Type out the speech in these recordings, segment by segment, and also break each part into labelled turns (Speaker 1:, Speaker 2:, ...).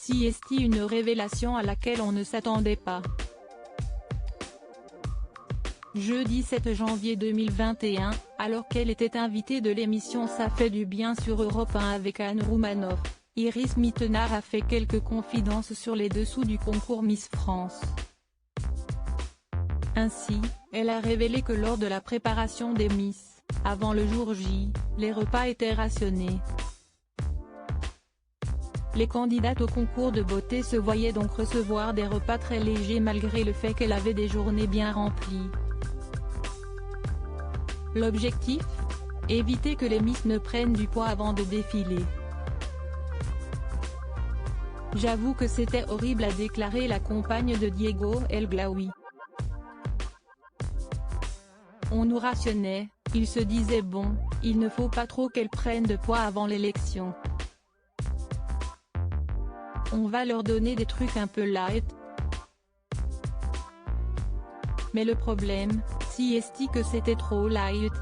Speaker 1: CST, une révélation à laquelle on ne s'attendait pas. Jeudi 7 janvier 2021, alors qu'elle était invitée de l'émission Ça fait du bien sur Europe 1 avec Anne Roumanoff, Iris Mittenard a fait quelques confidences sur les dessous du concours Miss France. Ainsi, elle a révélé que lors de la préparation des Miss, avant le jour J, les repas étaient rationnés. Les candidates au concours de beauté se voyaient donc recevoir des repas très légers malgré le fait qu'elles avaient des journées bien remplies. L'objectif ? Éviter que les Miss ne prennent du poids avant de défiler. J'avoue que c'était horrible, a déclaré la compagne de Diego El Glaoui. On nous rationnait, il se disait bon, il ne faut pas trop qu'elles prennent de poids avant l'élection. On va leur donner des trucs un peu light. Mais le problème, CST, que c'était trop light.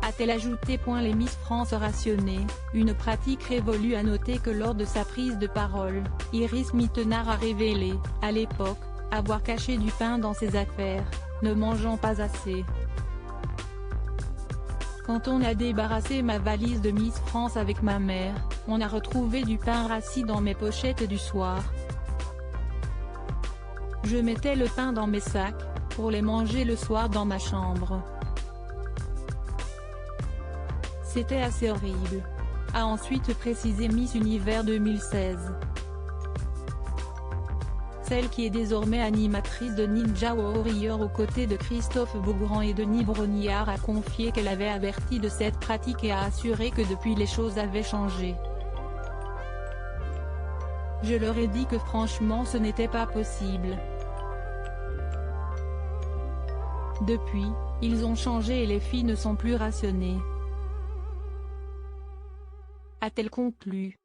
Speaker 1: A-t-elle ajouté. Les Miss France rationnées, une pratique révolue. À noter que lors de sa prise de parole, Iris Mittenard a révélé, à l'époque, avoir caché du pain dans ses affaires, ne mangeant pas assez. Quand on a débarrassé ma valise de Miss France avec ma mère, on a retrouvé du pain rassis dans mes pochettes du soir. Je mettais le pain dans mes sacs, pour les manger le soir dans ma chambre. C'était assez horrible, a ensuite précisé Miss Univers 2016. Celle qui est désormais animatrice de Ninja Warrior aux côtés de Christophe Beaugrand et Denis Brognard a confié qu'elle avait averti de cette pratique et a assuré que depuis les choses avaient changé. Je leur ai dit que franchement ce n'était pas possible. Depuis, ils ont changé et les filles ne sont plus rationnées. A-t-elle conclu.